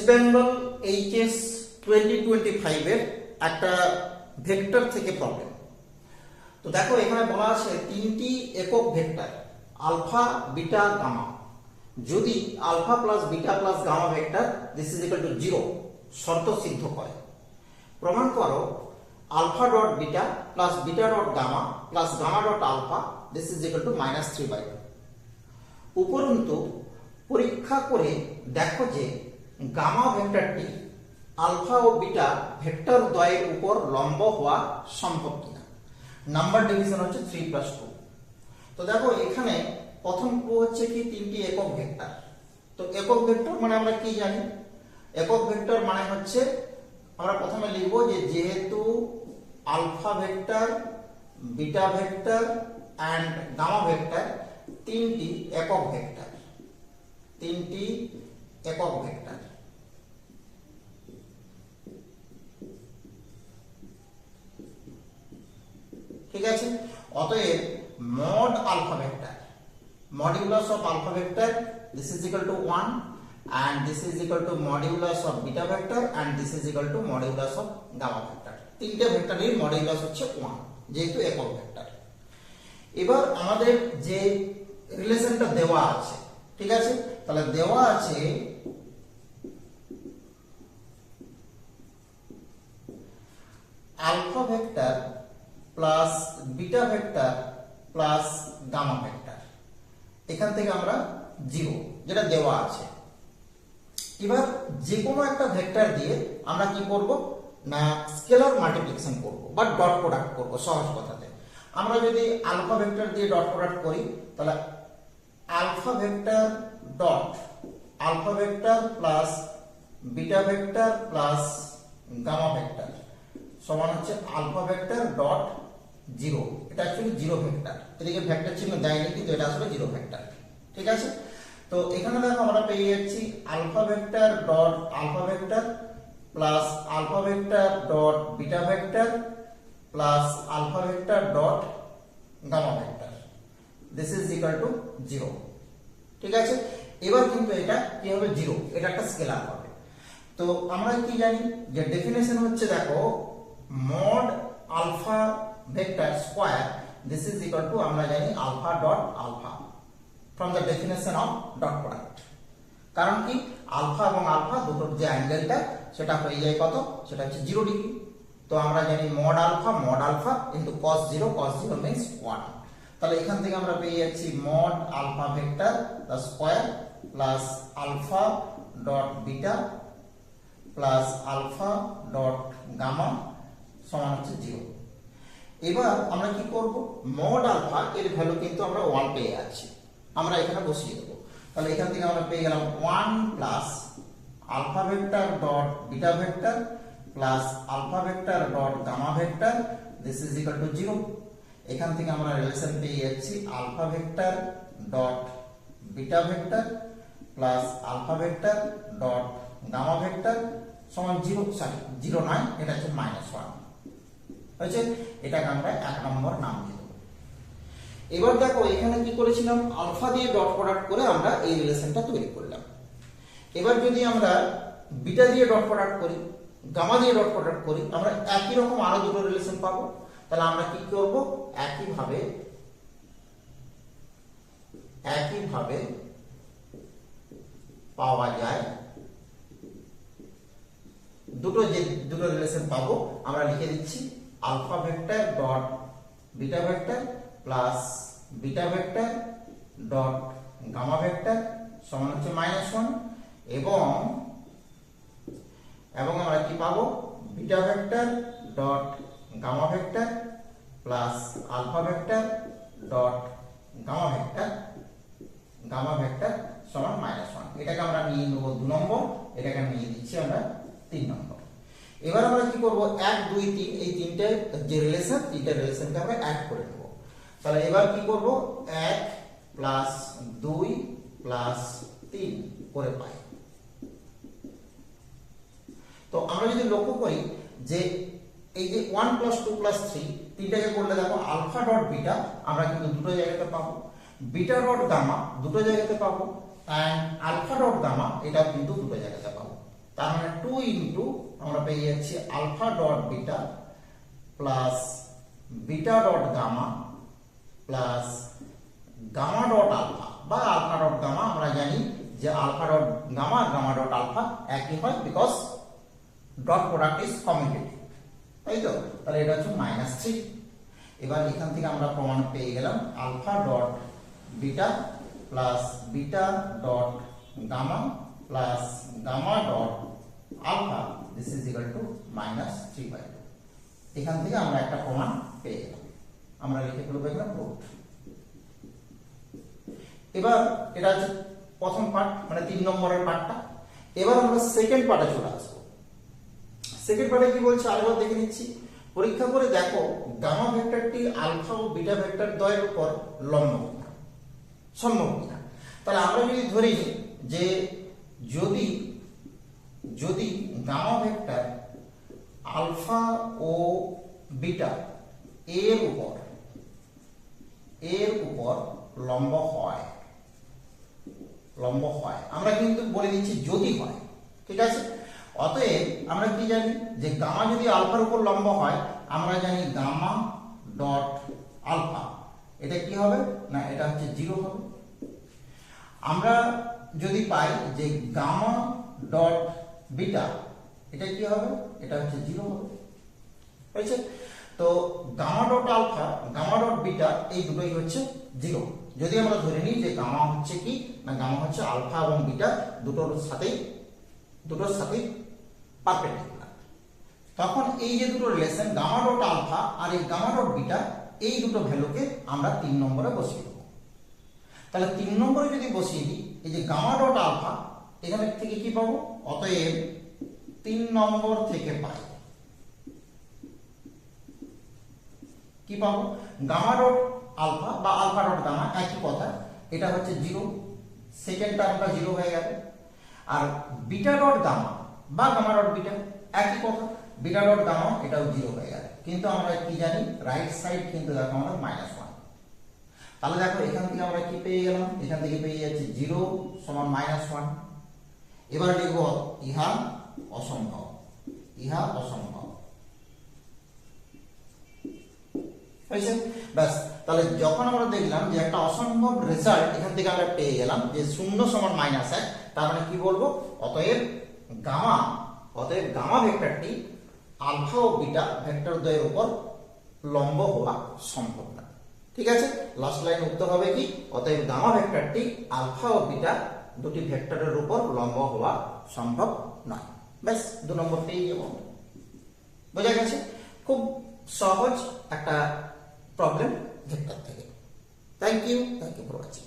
Bengal HS 2025 এর একটা vector থেকে প্রবলেম। তো দেখো এখানে বলা আছে তিনটি একক ভেক্টর আলফা বিটা গামা, যদি alpha plus beta plus gamma vector this is equal to 0 শর্ত সিদ্ধ করে। প্রমাণ করো alpha dot beta plus beta dot gamma plus gamma dot alpha this is equal to -3/2। উপরন্তু পরীক্ষা করে দেখো যে গামা ভেক্টরটি আলফা ও বিটা ভেক্টর দ্বয়ের উপর লম্ব হওয়া সম্ভব কিনা। নাম্বার ডিভিশন হচ্ছে 3+2। তো দেখো এখানে প্রথম ক্লু হচ্ছে কি তিনটি একক ভেক্টর। তো একক ভেক্টর মানে আমরা কি জানি, একক ভেক্টর মানে হচ্ছে আমরা প্রথমে লিখব যে যেহেতু alpha vector beta vector and gamma vector তিনটি একক ভেক্টর, তিনটি একক ভেক্টর, ঠিক আছে। অতএব mod alpha vector modulus of alpha vector this is equal to 1 and this is equal to modulus of beta vector and this is equal to modulus of gamma vector। তিনটে ভেক্টরের modulus হচ্ছে 1 যেহেতু একক vector. এবার আমাদের যে রিলেশনটা দেওয়া আছে, ঠিক আছে, তাহলে দেওয়া আছে alpha vector plus beta vector plus gamma vector, এখান থেকে আমরা 0 যেটা দেওয়া আছে। এবার যে কোনো একটা ভেক্টর দিয়ে আমরা কি করব না স্কেলার মাল্টিপ্লিকেশন করব বা ডট প্রোডাক্ট করব। সহজ কথাতে আমরা যদি আলফা ভেক্টর দিয়ে ডট প্রোডাক্ট করি তাহলে alpha vector dot alpha vector plus beta vector plus gamma vector সমান হচ্ছে আলফা ভেক্টর ডট 0। এটা অ্যাকচুয়ালি 0 ভেক্টর, এদিকে ভেক্টর চিহ্ন দেয়নি কিন্তু এটা আসলে 0 ভেক্টর, ঠিক আছে। তো এখানে দেখো আমরা পেয়ে যাচ্ছি alpha vector dot alpha vector plus alpha vector dot beta vector plus alpha vector dot gamma vector this is equal to 0, ঠিক আছে। এবার কিন্তু এটা কি হবে 0, এটা একটা স্কেলার হবে। তো আমরা কি জানি যে ডেফিনেশন হচ্ছে দেখো mod alpha vector square this is equal to আমরা জানি alpha dot alpha from the definition of dot product। কারণ কি আলফা এবং আলফা দুটোর যে অ্যাঙ্গেলটা সেটা হয়ে যায় কত, সেটা হচ্ছে 0 ডিগ্রি। তো আমরা জানি mod alpha into cos 0 means 1। তাহলে এখান থেকে আমরা পেয়ে যাচ্ছি mod alpha vector the square plus alpha dot beta plus alpha dot gamma সমান হচ্ছে 0। এবার আমরা কি করব, মড আলফা এর ভ্যালু কিন্তু আমরা 1 পেয়ে যাচ্ছি, আমরা এখানে বসিয়ে দেবো। তাহলে এখান থেকে আমরা পেয়ে গেলাম 1 plus alpha vector dot beta vector plus alpha vector dot gamma vector this is equal to 0। এখান থেকে আমরা রিলেশন পেয়ে যাচ্ছি alpha vector dot beta vector plus alpha vector dot gamma vector সমান 0 নয়, এটা হচ্ছে -1 হয়েছে। এটাকে আমরা 1 নম্বর নাম দিই। এবার দেখো এখানে কি করেছিলাম আলফা দিয়ে ডট প্রোডাক্ট করে আমরা এই রিলেশনটা তৈরি করলাম। এবার যদি আমরা বিটা দিয়ে ডট প্রোডাক্ট করি গামা দিয়ে ডট প্রোডাক্ট করি আমরা একই রকম আরো দুটো রিলেশন পাবো। তাহলে আমরা কি করব একইভাবে পাওয়া যায় দুটো রিলেশন পাবো। আমরা লিখে দিচ্ছি alpha vector dot beta vector plus beta vector dot gamma vector সমান হচ্ছে -1 এবং আমরা কি পাবো beta vector dot gamma vector plus alpha vector dot gamma vector সমান -1। এটাকে আমরা নিয়ে নেব 2 নম্বর, এটাকে নিয়ে দিচ্ছি আমরা 3 নম্বর। এবার আমরা কি করব 1 2 3 এই তিনটে যে তিনটে রিলেশনকে আমরা অ্যাড করে নেব। তাহলে এবার কি করব 1 প্লাস 2 প্লাস 3 করে পাই। তো আমরা যদি লক্ষ্য করি যে এই যে 1 প্লাস 2 প্লাস 3 তিনটাকে করলে দেখো আলফা ডট বিটা আমরা কিন্তু দুটো জায়গাতে পাবো, বিটা ডট গামা দুটো জায়গাতে পাবো এন্ড আলফা ডট গামা এটাও কিন্তু দুটো জায়গাতে পাবো। তার মানে 2 ইন্টু আমরা পেয়ে যাচ্ছি alpha dot beta plus beta dot gamma plus gamma dot alpha বা আলফা ডট গামা। আমরা জানি যে আলফা ডট গামা আর গামা ডট আলফা একই হয়, because dot product is commutative, তাই তো? তাহলে এটা হচ্ছে -3। এবার এখান থেকে আমরা প্রমাণ পেয়ে গেলাম alpha dot beta plus beta dot gamma plus gamma dot alpha this is equal to -3/2। এখান থেকে আমরা একটা প্রমাণ পেয়ে গেলাম, আমরা লিখে ফেলবো এখানে প্রুফ। এবার এটা হচ্ছে প্রথম পার্ট, মানে 3 নম্বরের পার্টটা। এবার আমরা সেকেন্ড পার্টে চলে আসবো। সেকেন্ড পার্টে কি বলছে আরেকবার দেখে নিচ্ছি। পরীক্ষা করে দেখো গামা ভেক্টরটি আলফা ও বিটা ভেক্টর দ্বয়ের উপর লম্ব কিনা, সম্ভব কিনা। তাহলে আমরা যদি ধরি যে যদি গামা ভেক্টর আলফা ও বিটা এর উপর লম্ব হয়, আমরা কিন্তু বলে দিচ্ছি যদি হয়, ঠিক আছে? অতএব আমরা কি জানি যে গামা যদি আলফার উপর লম্ব হয়, আমরা জানি গামা ডট আলফা এটা কি হবে না, এটা হচ্ছে 0 হবে। আমরা যদি পাই যে গামা ডট বিটা এটা কি হবে, এটা হচ্ছে 0 হবে, হয়েছে? তো gamma dot alpha gamma dot beta এই দুটোই হচ্ছে 0। যদি আমরা ধরে নিই যে গামা হচ্ছে কি না, গামা হচ্ছে আলফা এবং বিটা দুটোর সাথেই পারপেন্ডিকুলার, তখন এই যে দুটো রিলেশন গামা ডট আলফা আর এই গামা ডট বিটা এই দুটো ভ্যালুকে আমরা 3 নম্বরে বসিয়ে দেবো। তাহলে 3 নম্বরে যদি বসিয়ে দিই এই যে গামা ডট আলফা এখানে থেকে কি পাবো, অতএব 3 নম্বর থেকে পাই কি পাবো, গামা ডট আলফা বা আলফা ডট গামা একই কথা, এটা হচ্ছে 0, সেকেন্ড টার্মটা 0 হয়ে গেল। আর বিটা ডট গামা বা গামা ডট বিটা একই কথা, বিটা ডট গামা এটাও 0 হয়ে গেল। কিন্তু আমরা কি জানি রাইট সাইড কিন্তু দেখো আমাদের -1। তাহলে দেখো এখান থেকে আমরা কি পেয়ে গেলাম, এখান থেকে পেয়ে যাচ্ছি 0 সমান -1। এবার লিখব ইহা অসম্ভব, হয়েছে? ব্যাস, তাহলে যখন আমরা দেখলাম যে একটা অসম্ভব রেজাল্ট এখান থেকে আমরা পেয়ে গেলাম যে 0 সমান -1, তার মানে কি বলবো, অতএব গামা ভেক্টরটি আলফা ও বিটা ভেক্টর দ্বয়ের উপর লম্ব হওয়া সম্ভব না। ঠিক আছে, লাস্ট লাইন উত্তর হবে কি, অতএব গামা ভেক্টরটি আলফা ও বিটা দুটি ভেক্টরের উপর লম্ব হওয়া সম্ভব নয়। ব্যাস, 2 নম্বর পেয়ে যাব। বোঝা গেছে? খুব সহজ একটা প্রবলেম ভেক্টর থেকে। Thank you for watching.